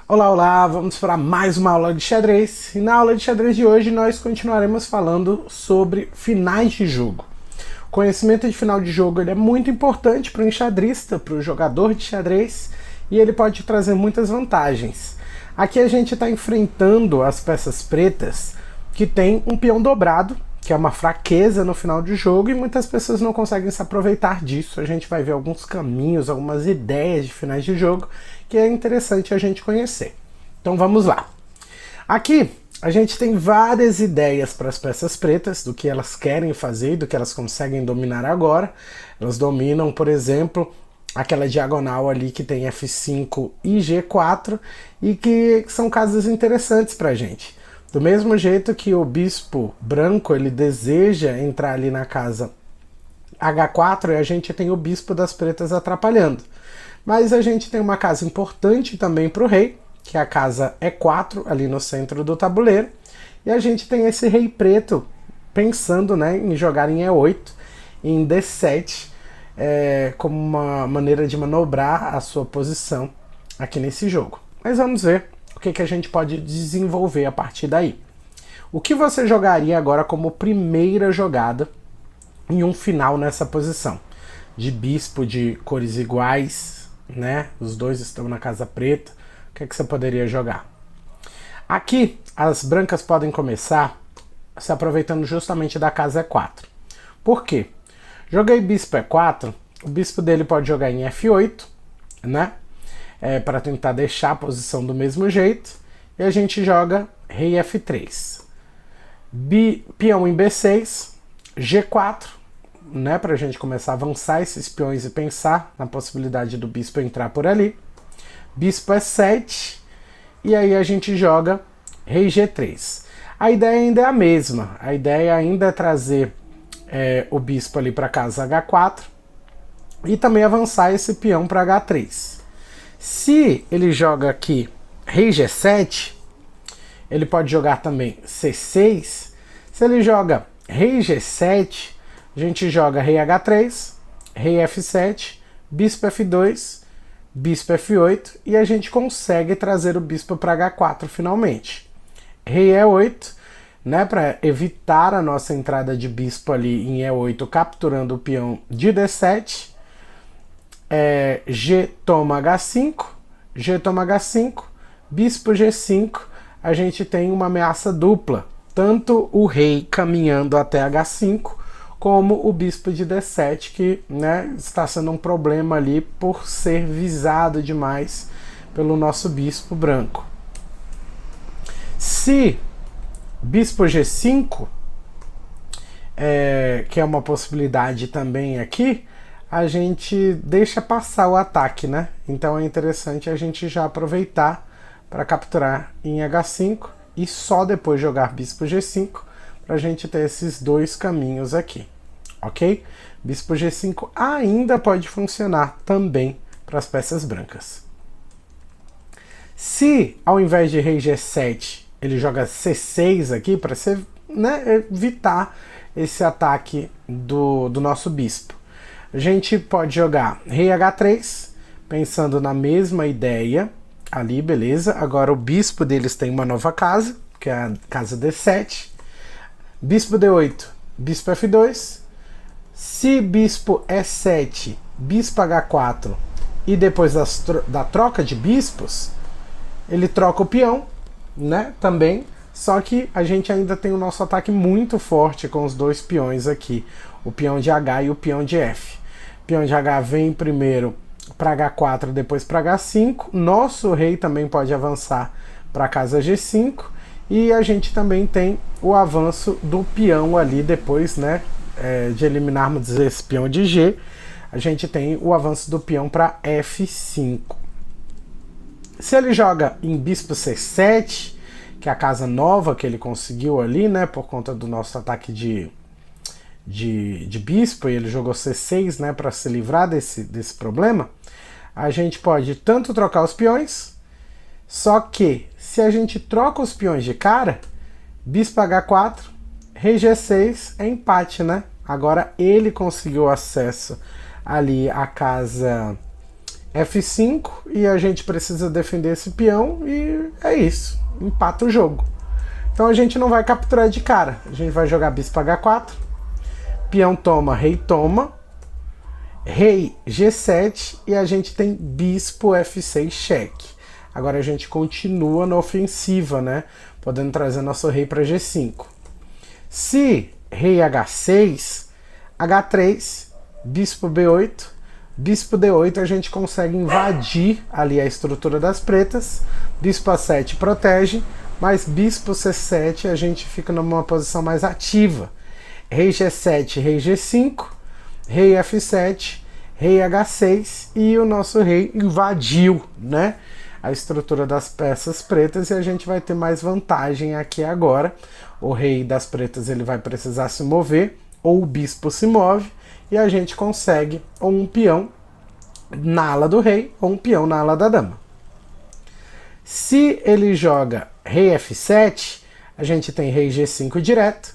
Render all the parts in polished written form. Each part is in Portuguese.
Olá, olá! Vamos para mais uma aula de xadrez. E na aula de xadrez de hoje nós continuaremos falando sobre finais de jogo. O conhecimento de final de jogo ele é muito importante para o enxadrista, para o jogador de xadrez, e ele pode trazer muitas vantagens. Aqui a gente está enfrentando as peças pretas que tem um peão dobrado, que é uma fraqueza no final de jogo, e muitas pessoas não conseguem se aproveitar disso. A gente vai ver alguns caminhos, algumas ideias de finais de jogo que é interessante a gente conhecer. Então vamos lá. Aqui a gente tem várias ideias para as peças pretas, do que elas querem fazer, do que elas conseguem dominar agora. Elas dominam, por exemplo, aquela diagonal ali que tem F5 e G4, e que são casas interessantes para a gente. Do mesmo jeito que o bispo branco ele deseja entrar ali na casa H4, e a gente tem o bispo das pretas atrapalhando. Mas a gente tem uma casa importante também para o rei, que é a casa E4, ali no centro do tabuleiro. E a gente tem esse rei preto pensando, né, em jogar em E8, em D7, como uma maneira de manobrar a sua posição aqui nesse jogo. Mas vamos ver o que a gente pode desenvolver a partir daí. O que você jogaria agora como primeira jogada em um final nessa posição? De bispo de cores iguais, né? Os dois estão na casa preta. O que você poderia jogar? Aqui, as brancas podem começar se aproveitando justamente da casa E4. Por quê? Joguei bispo E4, o bispo dele pode jogar em F8, né? Para tentar deixar a posição do mesmo jeito. E a gente joga rei F3. Peão em B6, G4, né, para a gente começar a avançar esses peões e pensar na possibilidade do bispo entrar por ali. Bispo E7, e aí a gente joga rei G3. A ideia ainda é a mesma, a ideia ainda é trazer o bispo ali para casa H4 e também avançar esse peão para H3. Se ele joga aqui rei G7, ele pode jogar também C6. Se ele joga rei G7, a gente joga rei H3, rei F7, bispo F2, bispo F8, e a gente consegue trazer o bispo para H4 finalmente. Rei E8, né, para evitar a nossa entrada de bispo ali em E8, capturando o peão de D7. G toma H5, G toma H5, bispo G5, a gente tem uma ameaça dupla, tanto o rei caminhando até H5, como o bispo de D7, que, né, está sendo um problema ali por ser visado demais pelo nosso bispo branco. Se bispo G5, que é uma possibilidade também aqui, a gente deixa passar o ataque, né? Então é interessante a gente já aproveitar para capturar em H5 e só depois jogar bispo G5 para a gente ter esses dois caminhos aqui, ok? Bispo G5 ainda pode funcionar também para as peças brancas. Se ao invés de rei G7 ele joga C6 aqui para, né, evitar esse ataque do nosso bispo, a gente pode jogar rei H3, pensando na mesma ideia ali, beleza? Agora o bispo deles tem uma nova casa, que é a casa D7. Bispo D8, bispo F2. Se bispo E7, bispo H4, e depois da troca de bispos, ele troca o peão, né? Também. Só que a gente ainda tem o nosso ataque muito forte com os dois peões aqui, o peão de H e o peão de F. O peão de H vem primeiro para H4, depois para H5. Nosso rei também pode avançar para a casa G5. E a gente também tem o avanço do peão ali depois, né, de eliminarmos esse peão de G. A gente tem o avanço do peão para F5. Se ele joga em bispo C7, que é a casa nova que ele conseguiu ali, né, por conta do nosso ataque de bispo, e ele jogou C6, né, para se livrar desse problema, a gente pode tanto trocar os peões, só que se a gente troca os peões de cara, bispo H4, rei G6 é empate, né? Agora ele conseguiu acesso ali à casa F5 e a gente precisa defender esse peão e é isso, empata o jogo. Então a gente não vai capturar de cara, a gente vai jogar bispo H4, peão toma, rei G7 e a gente tem bispo F6 cheque. Agora a gente continua na ofensiva, né? Podendo trazer nosso rei para G5. Se rei H6, H3, bispo B8, bispo D8 a gente consegue invadir ali a estrutura das pretas, bispo A7 protege, mas bispo C7 a gente fica numa posição mais ativa. Rei G7, rei G5, rei F7, rei H6 e o nosso rei invadiu, né, a estrutura das peças pretas e a gente vai ter mais vantagem aqui agora. O rei das pretas ele vai precisar se mover, ou o bispo se move, e a gente consegue ou um peão na ala do rei ou um peão na ala da dama. Se ele joga rei F7, a gente tem rei G5 direto,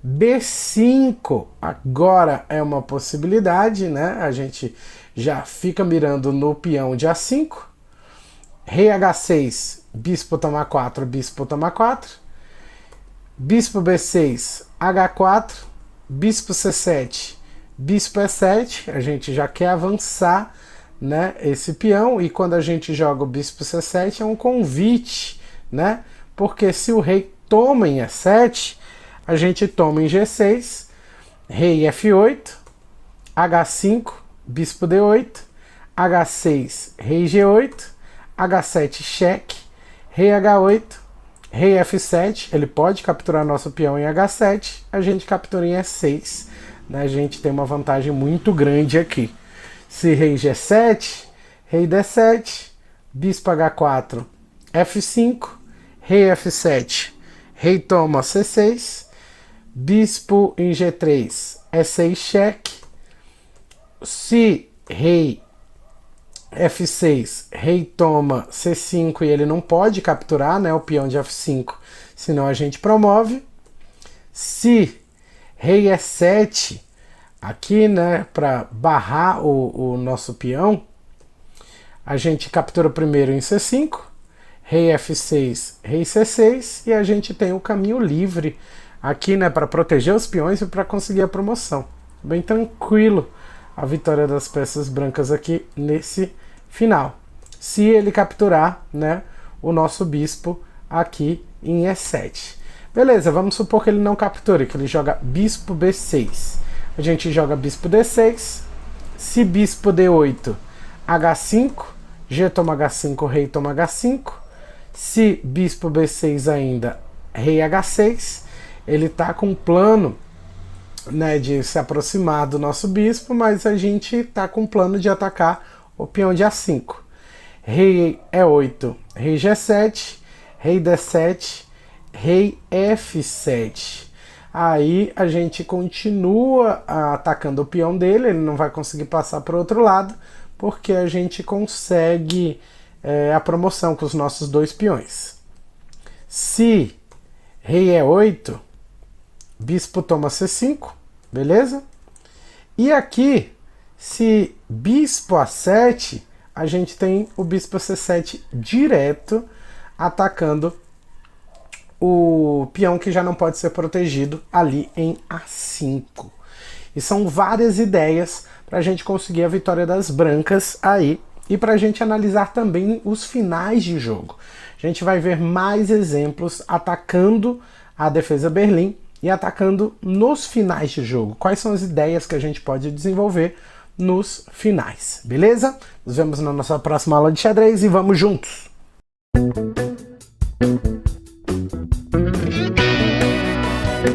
B5 agora é uma possibilidade, né? A gente já fica mirando no peão de A5, rei H6, bispo toma 4, bispo toma 4, bispo B6, H4, bispo C7, bispo E7, a gente já quer avançar, né, esse peão, e quando a gente joga o bispo C7 é um convite, né, porque se o rei toma em E7, a gente toma em G6, rei F8, H5, bispo D8, H6, rei G8, H7 cheque, rei H8, rei F7, ele pode capturar nosso peão em H7, a gente captura em E6, né? A gente tem uma vantagem muito grande aqui. Se rei G7, rei D7, bispo H4, F5, rei F7, rei toma C6, bispo em G3, E6 cheque, se rei F6, rei toma C5 e ele não pode capturar, né, o peão de F5, senão a gente promove. Se rei E7, aqui, né, para barrar o nosso peão, a gente captura primeiro em C5, rei F6, rei C6 e a gente tem o caminho livre aqui, né, para proteger os peões e para conseguir a promoção. Bem tranquilo a vitória das peças brancas aqui nesse final. Se ele capturar, né, o nosso bispo aqui em E7. Beleza, vamos supor que ele não capture, que ele joga bispo B6. A gente joga bispo D6. Se bispo D8, H5, G toma H5, rei toma H5. Se bispo B6 ainda, rei H6. Ele tá com um plano, né, de se aproximar do nosso bispo, mas a gente tá com um plano de atacar o peão de A5. Rei E8, rei G7, rei D7, rei F7. Aí a gente continua atacando o peão dele, ele não vai conseguir passar para o outro lado, porque a gente consegue a promoção com os nossos dois peões. Se rei E8, bispo toma C5, beleza? E aqui, se bispo A7, a gente tem o bispo C7 direto atacando o peão que já não pode ser protegido ali em A5. E são várias ideias para a gente conseguir a vitória das brancas aí e para a gente analisar também os finais de jogo. A gente vai ver mais exemplos atacando a defesa Berlim e atacando nos finais de jogo. Quais são as ideias que a gente pode desenvolver nos finais, beleza? Nos vemos na nossa próxima aula de xadrez e vamos juntos!